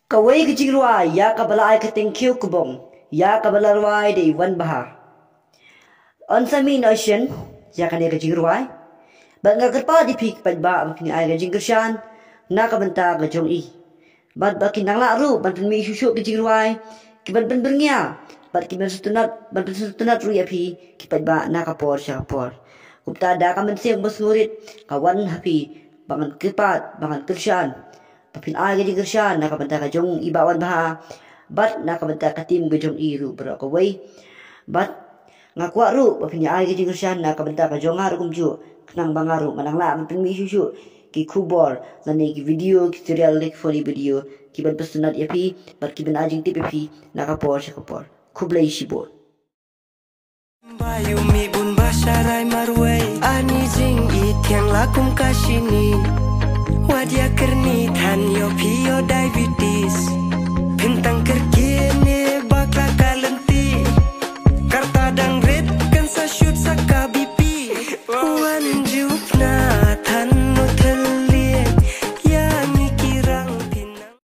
Kawai kecing ruai ya kabala ai keting kiu kubong ya kabala ruai de wan baha. On sami ocean ya kan kecing ruai. Bat nga kerpa di pik pat ba makin ai kecing kershan na kabenta kejong i. Bat bakin nang la ru ban mi susu kecing ruai kiban ben bernya. Bat kiban sutunat ru ya pi kipat ba na kapor sya kapor. Kupta da kamen siang basurit kawan hapi bangan kepat bangan kershan. Papin ai gadi kershan nak kabenta kajong ibawan baha bat nak kabenta katim kajong iru bro kawai bat ngakwa ru papin ai gadi kershan nak kabenta kajong ngaru kumju kenang bangaru manang la papin mi susu ki kubor lani ki video ki serial lek funny video ki ban pesunat yapi bat ki ban ajing tip yapi nak kapor syakapor kublai shibor bayu mi bun basharai marwai ani jing itiang lakum kasini Wadia kerni tan yo pio dai